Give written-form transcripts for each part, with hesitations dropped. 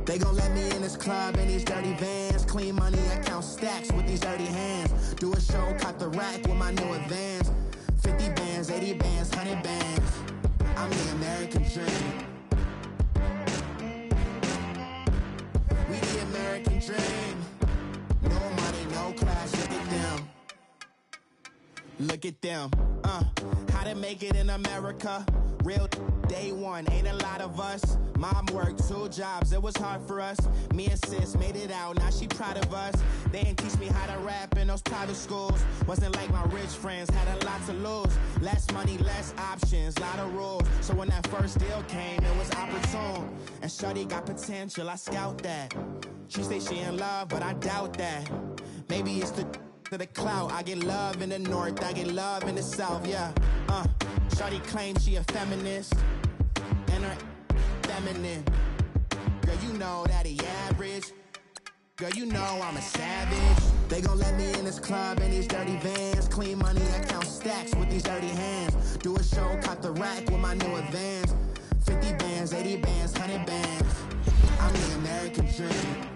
They gon' let me in this club in these dirty vans. Clean money, I count stacks with these dirty hands. Do a show, caught the rack with my new advance. 50 bands, 80 bands, 100 bands. I'm the American dream. We the American dream. No money, no class, look at them. Look at them, how to make it in America. Real day one, ain't a lot of us. Mom worked 2 jobs, it was hard for us. Me and sis made it out, now she proud of us. They didn't teach me how to rap in those private schools. Wasn't like my rich friends, had a lot to lose. Less money, less options, lot of rules. So when that first deal came, it was opportune. And shorty got potential, I scout that. She say she in love, but I doubt that. Maybe it's the to the clout. I get love in the north, I get love in the south, yeah. Shorty claims she a feminist, and her feminine. Girl, you know that he average. Girl, you know I'm a savage. They gon' let me in this club in these dirty vans. Clean money, I count stacks with these dirty hands. Do a show, caught the rack with my new advance. 50 bands, 80 bands, 100 bands. I'm the American dream.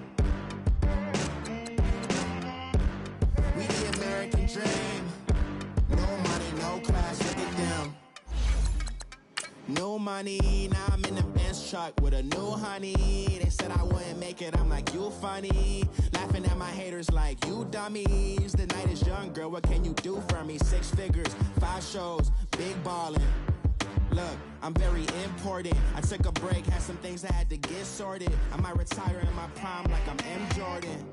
We the American dream. No money, no class, look at them. No money, now I'm in the Benz truck with a new honey. They said I wouldn't make it, I'm like, you funny. Laughing at my haters like, you dummies. The night is young, girl, what can you do for me? 6 figures, 5 shows, big ballin'. Look, I'm very important. I took a break, had some things I had to get sorted. I might retire in my prime like I'm M. Jordan.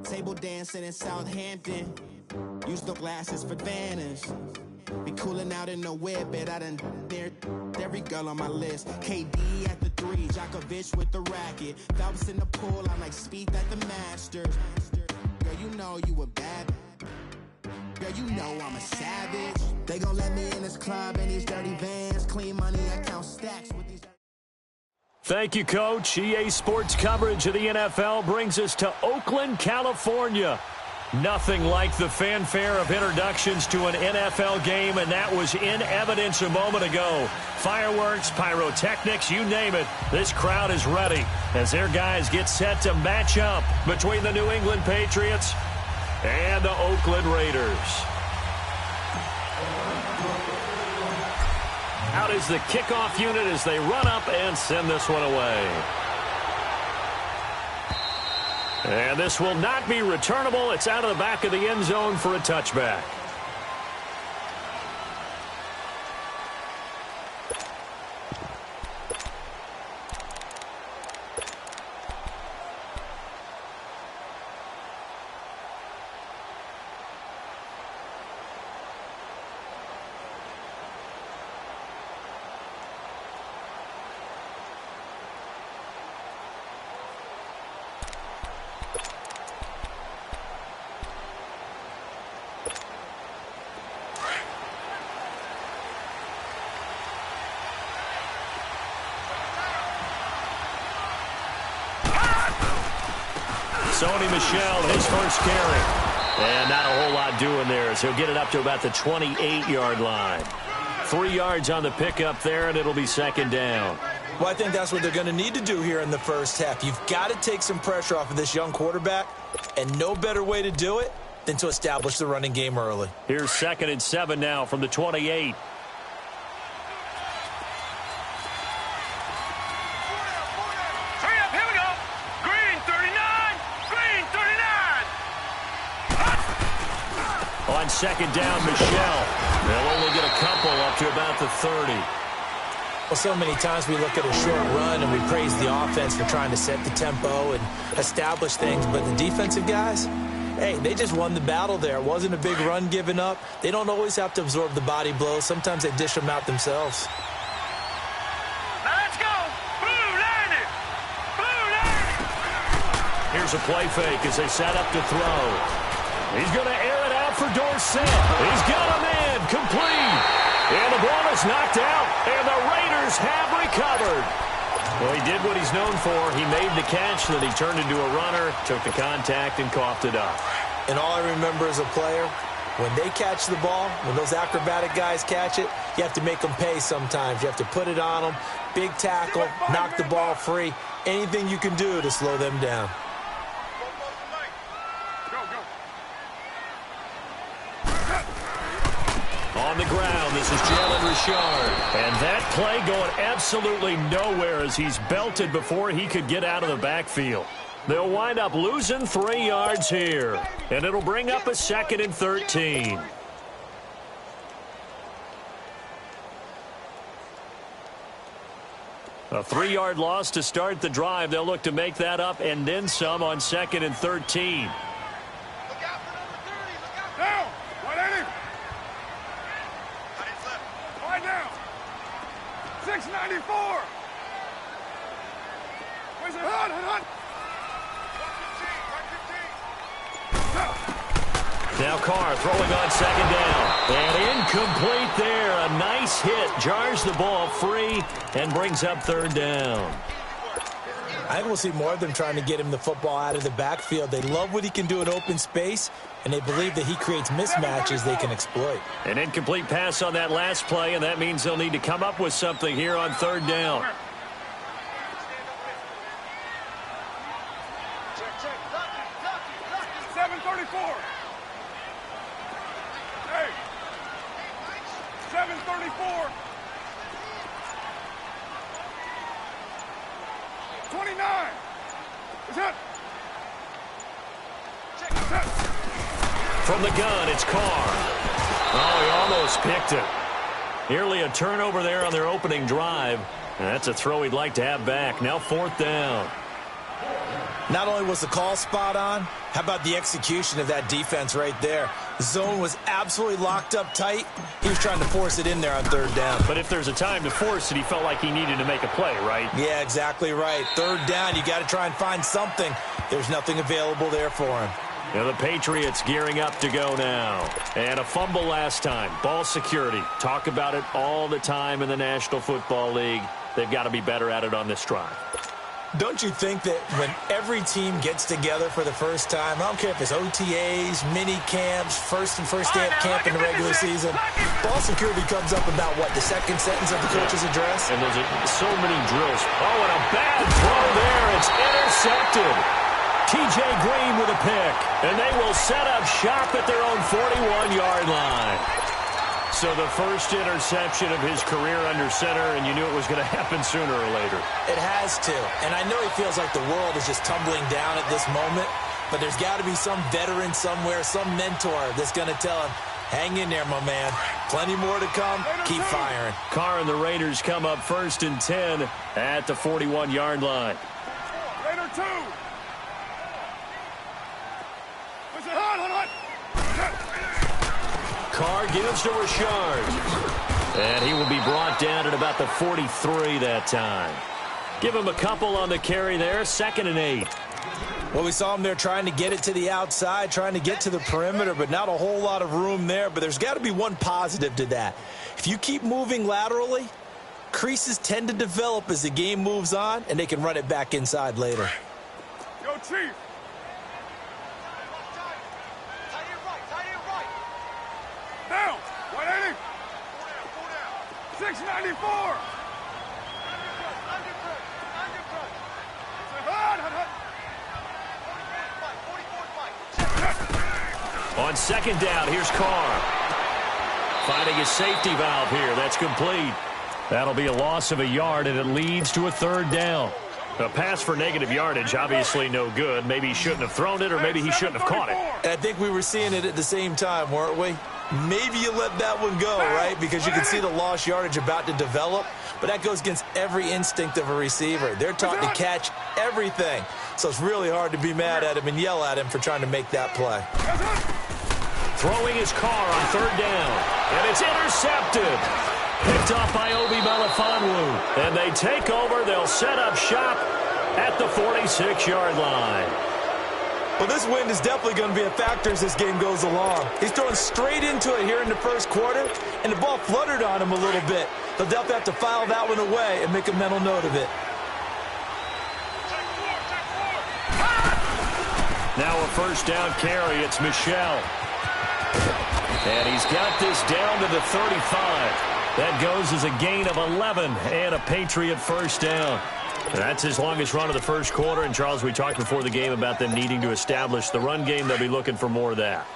Table dancing in Southampton. Use the glasses for Vanish. Be cooling out in the whip, but I done there every girl on my list. KD at the 3, Djokovic with the racket. Phelps in the pool, I'm like Speed at the Masters. Girl, you know you a bad. Girl, you know I'm a savage. They gon' let me in this club in these dirty vans. Clean money, I count stacks with these. Thank you, Coach. EA Sports coverage of the NFL brings us to Oakland, California. Nothing like the fanfare of introductions to an NFL game, and that was in evidence a moment ago. Fireworks, pyrotechnics, you name it. This crowd is ready as their guys get set to match up between the New England Patriots and the Oakland Raiders. Out is the kickoff unit as they run up and send this one away. And this will not be returnable. It's out of the back of the end zone for a touchback. Sony Michel, his first carry. And not a whole lot doing there as he'll get it up to about the 28-yard line. 3 yards on the pickup there, and it'll be second down. Well, I think that's what they're going to need to do here in the first half. You've got to take some pressure off of this young quarterback, and no better way to do it than to establish the running game early. Here's 2nd and 7 now from the 28. On second down, Michel. They'll only get a couple up to about the 30. Well, so many times we look at a short run and we praise the offense for trying to set the tempo and establish things, but the defensive guys, hey, they just won the battle there. It wasn't a big run given up. They don't always have to absorb the body blows. Sometimes they dish them out themselves. Now let's go. Blue Lightning. Blue Lightning. Here's a play fake as they set up to throw. He's going to air it out for Dorsett. He's got him in. Complete. And the ball is knocked out, and the Raiders have recovered. Well, he did what he's known for. He made the catch, then he turned into a runner, took the contact, and coughed it up. And all I remember as a player, when they catch the ball, when those acrobatic guys catch it, you have to make them pay sometimes. You have to put it on them, big tackle, knock the ball free, anything you can do to slow them down. On the ground, this is Jalen Richard. And that play going absolutely nowhere as he's belted before he could get out of the backfield. They'll wind up losing 3 yards here. And it'll bring up a 2nd and 13. A 3-yard loss to start the drive. They'll look to make that up and then some on 2nd and 13. Look out for number 30. Look out. Down. Wide in. Wide down. 694. Where's it? Hot. Now Carr throwing on 2nd down. And incomplete there. A nice hit. Jars the ball free and brings up 3rd down. I think we'll see more of them trying to get him the football out of the backfield. They love what he can do in open space, and they believe that he creates mismatches they can exploit. An incomplete pass on that last play, and that means they'll need to come up with something here on 3rd down. 734. Hey. 734. 29. Is it? From the gun, it's Carr. Oh, he almost picked it. Nearly a turnover there on their opening drive. And that's a throw he'd like to have back. Now 4th down. Not only was the call spot on, how about the execution of that defense right there? The zone was absolutely locked up tight. He was trying to force it in there on 3rd down. But if there's a time to force it, he felt like he needed to make a play, right? Yeah, exactly right. 3rd down, you got to try and find something. There's nothing available there for him. Now the Patriots gearing up to go now. And a fumble last time. Ball security. Talk about it all the time in the National Football League. They've got to be better at it on this drive. Don't you think that when every team gets together for the first time, I don't care if it's OTAs, mini camps, first day of camp in the regular season, ball security comes up about, what, the 2nd sentence of the coach's address? And there's so many drills. Oh, and a bad throw there. It's intercepted. T.J. Green with a pick. And they will set up shop at their own 41-yard line. So the first interception of his career under center, and you knew it was going to happen sooner or later. It has to. And I know he feels like the world is just tumbling down at this moment, but there's got to be some veteran somewhere, some mentor that's going to tell him, hang in there, my man. Plenty more to come. Keep firing. Carr and the Raiders come up 1st and 10 at the 41-yard line. Raider 2. What's it? Hot. Carr gives to Richard. And he will be brought down at about the 43 that time. Give him a couple on the carry there. 2nd and 8. Well, we saw him there trying to get it to the outside, trying to get to the perimeter, but not a whole lot of room there. But there's got to be one positive to that. If you keep moving laterally, creases tend to develop as the game moves on, and they can run it back inside later. Yo, Chief. Down. 180. 694. On 2nd down, here's Carr. Finding a safety valve here. That's complete. That'll be a loss of a yard, and it leads to a 3rd down. A pass for negative yardage, obviously no good. Maybe he shouldn't have thrown it, or maybe he shouldn't have caught it. I think we were seeing it at the same time, weren't we? Maybe you let that one go, right? Because you can see the lost yardage about to develop. But that goes against every instinct of a receiver. They're taught to catch everything. So it's really hard to be mad at him and yell at him for trying to make that play. Throwing his Carr on 3rd down. And it's intercepted. Picked off by Obi Melifonwu. And they take over. They'll set up shop at the 46-yard line. Well, this wind is definitely going to be a factor as this game goes along. He's throwing straight into it here in the 1st quarter, and the ball fluttered on him a little bit. They'll definitely have to file that one away and make a mental note of it. Now a 1st down carry. It's Michel. And he's got this down to the 35. That goes as a gain of 11 and a Patriot first down. And that's his longest run of the first quarter. And, Charles, we talked before the game about them needing to establish the run game. They'll be looking for more of that.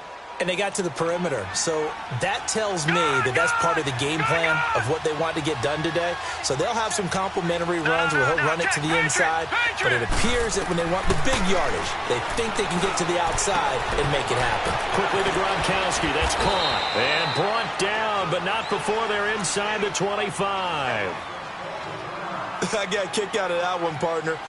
And they got to the perimeter. So that tells me that that's part of the game plan of what they want to get done today. So they'll have some complimentary runs where he'll run it to the inside. But it appears that when they want the big yardage, they think they can get to the outside and make it happen. Quickly to Gronkowski. That's caught. And brought down, but not before they're inside the 25. I got a kick out of that one, partner.